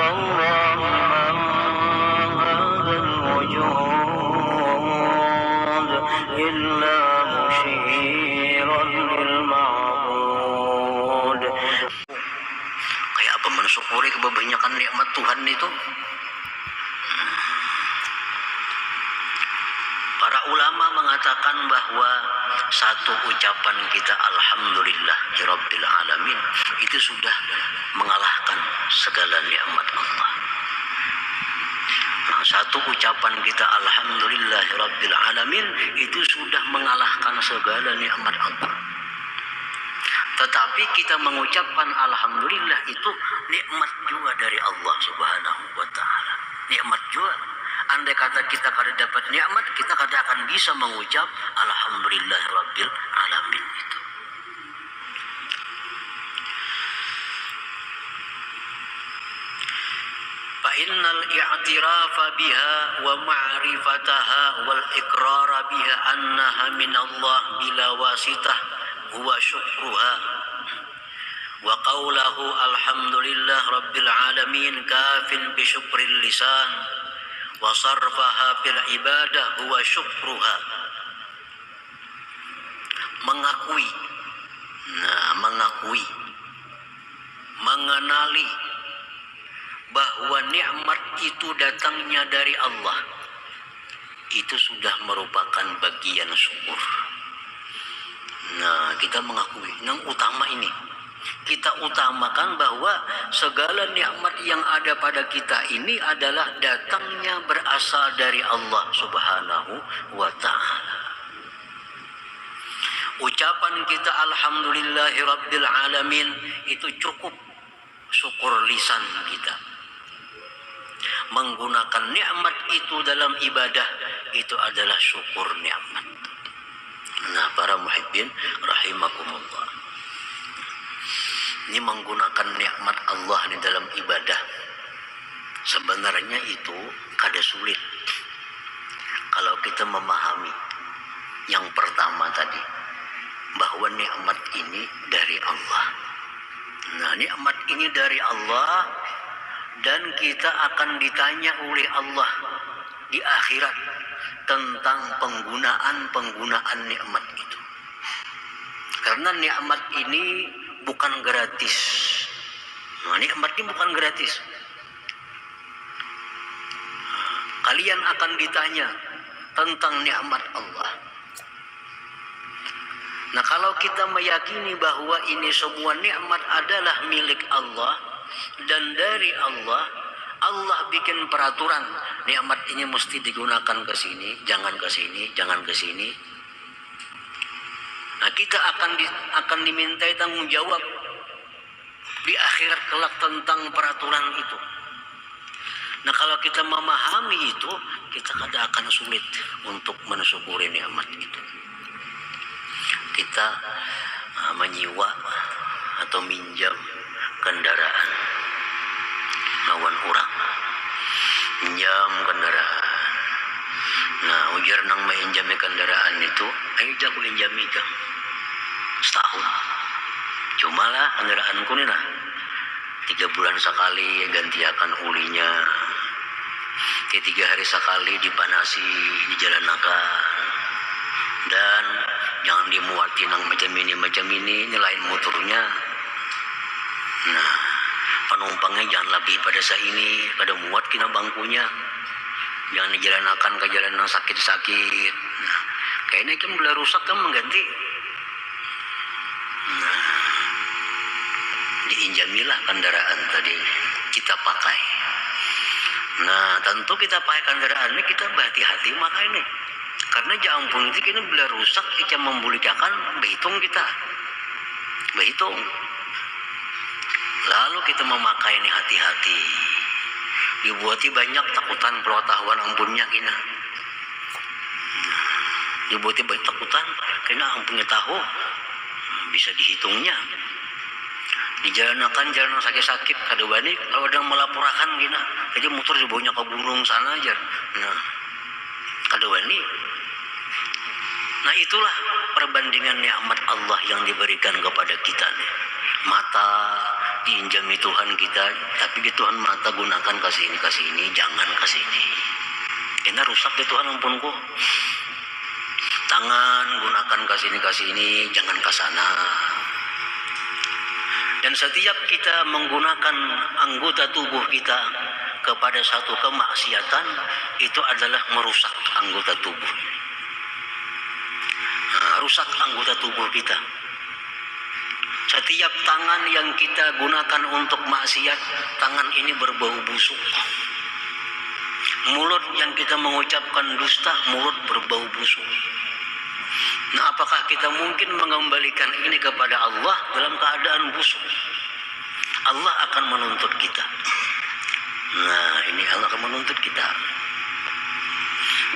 الله من هذا الوجود إلا مشيرا للمعبود. Kayak apa mensyukuri kebanyakan nikmat Tuhan itu? Para ulama mengatakan bahwa satu ucapan kita alhamdulillahirabbil alamin itu sudah mengalahkan segala nikmat Allah. Nah, satu ucapan kita alhamdulillahirabbil alamin itu sudah mengalahkan segala nikmat Allah. Tetapi kita mengucapkan alhamdulillah itu nikmat juga dari Allah Subhanahu wa taala. Nikmat juga. Andai kata kita kada dapat nikmat, kita kada akan bisa mengucap alhamdulillahirabbil alamin itu. Fa innal i'tirafa biha wa ma'rifataha wal iqrara biha annaha minallah bila wasitah huwa syukruha. Wa qawluhu alhamdulillah rabbil alamin kafin bi syukril lisan wa sarfaha fil ibadah huwa syukruha. Mengakui, mengenali bahwa nikmat itu datangnya dari Allah, itu sudah merupakan bagian syukur. Nah, kita mengakui yang utama ini. Kita utamakan bahwa segala nikmat yang ada pada kita ini adalah datangnya berasal dari Allah Subhanahu wa ta'ala. Ucapan kita alhamdulillahirabbil alamin itu cukup syukur lisan kita. Menggunakan nikmat itu dalam ibadah itu adalah syukur nikmat. Nah, para muhibbin rahimakumullah. Ini menggunakan nikmat Allah di dalam ibadah. Sebenarnya itu kada sulit. Kalau kita memahami yang pertama tadi, bahwa nikmat ini dari Allah. Nah, nikmat ini dari Allah dan kita akan ditanya oleh Allah di akhirat tentang penggunaan nikmat itu. Karena nikmat ini bukan gratis. Nah, nikmat ini bukan gratis. Kalian akan ditanya tentang nikmat Allah. Nah, kalau kita meyakini bahwa ini semua nikmat adalah milik Allah dan dari Allah, Allah bikin peraturan, nikmat ini mesti digunakan ke sini, jangan ke sini, jangan ke sini. Nah, kita akan dimintai tanggung jawab di akhirat kelak tentang peraturan itu. Nah, kalau kita memahami itu, kita kada akan sulit untuk mensyukuri nikmat itu. Kita menyewa atau minjam kendaraan lawan orang, minjam kendaraan. Nah, ujar nang menjami kendaraan itu, ayo jago injami jam setahun. Cuma lah kendaraanku nih lah 3 bulan sekali gantiakan ulinya, 3 hari sekali dipanasi di jalan nakal, dan jangan dimuatin nang macam ini nyelain motornya. Nah, penumpangnya jangan lebih pada saya ini, pada muat kena bangkunya, jangan dijalanakan ke jalan yang sakit-sakit. Nah, kayaknya kan mulai rusak kan mengganti. Nah, diinjamilah kendaraan tadi kita pakai. Nah, tentu kita pakai kendaraan ini kita berhati-hati makai ini. Karena jangan pun itu kini bila rusak kita membulikan berhitung kita. Berhitung. Lalu kita memakai ini hati-hati. Dibuati banyak takutan pengetahuan ampunnya kina. Dibuati banyak takutan kena ampunnya tahu bisa dihitungnya. Di jalan sakit-sakit kada bani kalau ada melaporkan kina. Jadi motor dibawanya ke burung sana aja. Nah, kada bani. Nah, itulah perbandingan nikmat Allah yang diberikan kepada kita nih. Mata diinjami Tuhan kita, tapi di Tuhan mata gunakan kasih ini, jangan kasih ini. Ini rusak di Tuhan, ampunku. Tangan gunakan kasih ini, jangan ke sana. Dan setiap kita menggunakan anggota tubuh kita kepada satu kemaksiatan, itu adalah merusak anggota tubuh. Rusak anggota tubuh kita. Setiap tangan yang kita gunakan untuk maksiat, tangan ini berbau busuk. Mulut yang kita mengucapkan dusta, mulut berbau busuk. Nah, apakah kita mungkin mengembalikan ini kepada Allah dalam keadaan busuk? Allah akan menuntut kita. Nah, ini Allah akan menuntut kita.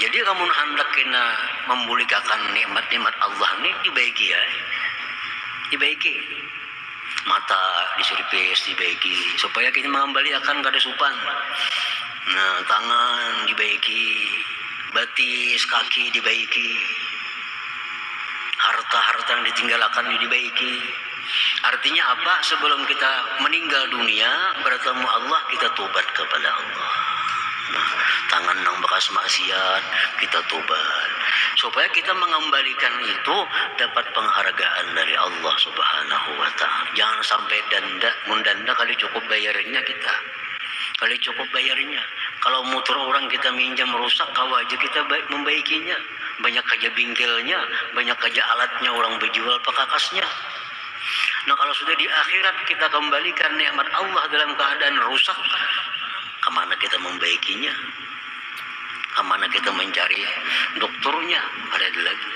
Jadi kamu hendak kena memulikakan nikmat-nikmat Allah ini dibaiki ya. Dibaiki. Mata diservis, dibaiki supaya kita mengembalikan kada supan. Nah, tangan dibaiki, batis, kaki dibaiki. Harta-harta yang ditinggalkan dibaiki. Artinya apa? Sebelum kita meninggal dunia bertemu Allah, kita tobat kepada Allah. Nah, tangan yang bekas maksiat kita tobat supaya kita mengembalikan itu dapat penghargaan dari Allah Subhanahu wa taala. Jangan sampai mundanda kali cukup bayarnya kita. Kali cukup bayarnya. Kalau motor orang kita minjam rusak, kau aja kita membaikinya. Banyak aja bingkelnya, banyak aja alatnya orang berjual pakakasnya. Nah, kalau sudah di akhirat kita kembalikan nikmat Allah dalam keadaan rusak, kemana kita membaikinya? Kemana kita mencari dokternya? Ada lagi.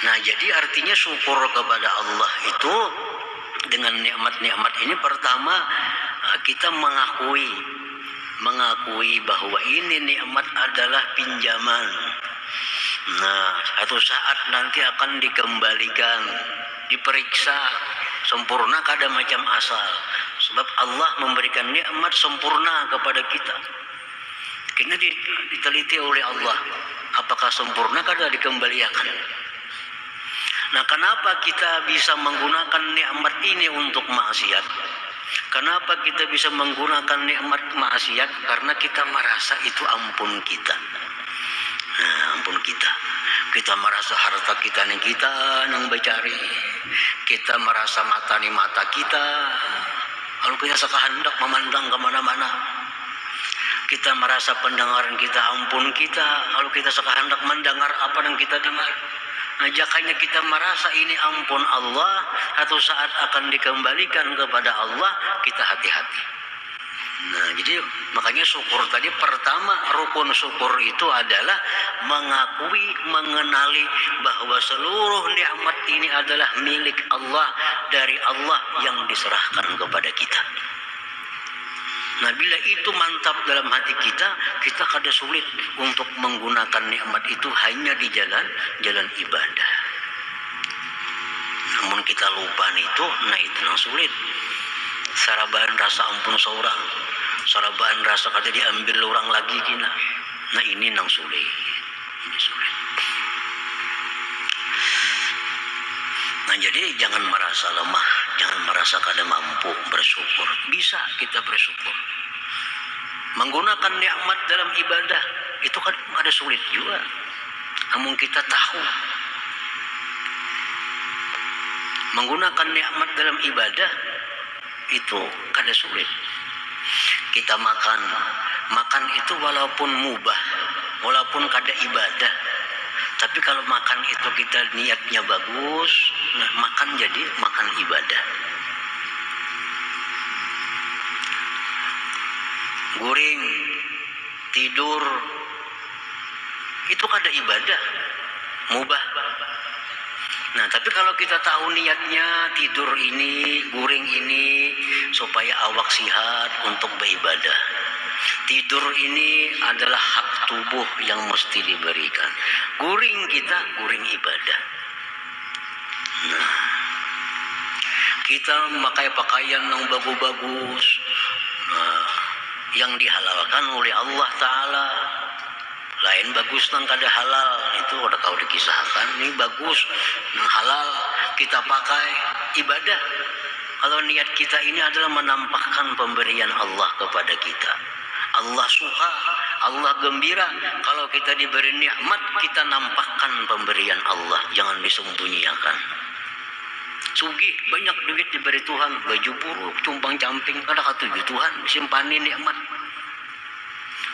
Nah, jadi artinya syukur kepada Allah itu dengan nikmat-nikmat ini, pertama kita mengakui bahwa ini nikmat adalah pinjaman. Nah, satu saat nanti akan dikembalikan, diperiksa sempurna kada macam asal. Sebab Allah memberikan nikmat sempurna kepada kita. Kena diteliti oleh Allah, apakah sempurna kada dikembalikan. Nah, kenapa kita bisa menggunakan nikmat ini untuk maksiat? Kenapa kita bisa menggunakan nikmat maksiat? Karena kita merasa itu ampun kita. Nah, ampun kita. Kita merasa harta kita yang bercari. Kita merasa mata kita. Kalau kita sekahendak memandang kemana-mana. Kita merasa pendengaran kita ampun kita. Kalau kita sekahendak mendengar apa yang kita dengar. Nah, jakanya kita merasa ini ampun Allah, satu saat akan dikembalikan kepada Allah, kita hati-hati. Nah, jadi makanya syukur tadi pertama, rukun syukur itu adalah mengakui, mengenali bahwa seluruh nikmat ini adalah milik Allah, dari Allah yang diserahkan kepada kita. Nah, bila itu mantap dalam hati kita, kita kada sulit untuk menggunakan nikmat itu hanya di jalan ibadah. Namun kita lupa itu, nah itu yang sulit. Sarabaan rasa ampun seorang, sarabaan rasa kada diambil orang lagi kina. Nah, ini yang sulit. Ini sulit. Nah, jadi jangan merasa lemah, jangan merasa kada mampu bersyukur. Bisa kita bersyukur. Menggunakan nikmat dalam ibadah itu kan ada sulit juga. Namun kita tahu menggunakan nikmat dalam ibadah itu kada sulit. Kita makan itu walaupun mubah, walaupun kada ibadah, tapi kalau makan itu kita niatnya bagus, nah makan jadi makan ibadah. Guring, tidur, itu kada ibadah, mubah. Nah, tapi kalau kita tahu niatnya tidur ini, guring ini supaya awak sihat untuk beribadah. Tidur ini adalah hak tubuh yang mesti diberikan. Guring kita, guring ibadah. Nah, kita memakai pakaian yang bagus-bagus, nah, yang dihalalkan oleh Allah Ta'ala. Lain bagus nang kada halal, itu udah kau dikisahkan. Ini bagus nang halal kita pakai, ibadah. Kalau niat kita ini adalah menampakkan pemberian Allah kepada kita. Allah suka, Allah gembira kalau kita diberi nikmat, kita nampakkan pemberian Allah, jangan disembunyikan. Sugih, banyak duit diberi Tuhan, baju buruk, tumpang camping, kada katuju Tuhan, simpanin nikmat.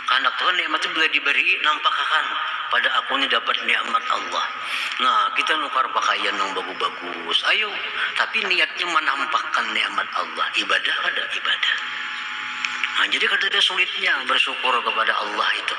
Karena Tuhan nikmat itu bila diberi, nampakkan pada aku ini dapat nikmat Allah. Nah, kita nukar pakaian yang bagus-bagus, ayo. Tapi niatnya menampakkan nikmat Allah. Ibadah ada ibadah. Nah, jadi kada ada sulitnya bersyukur kepada Allah itu.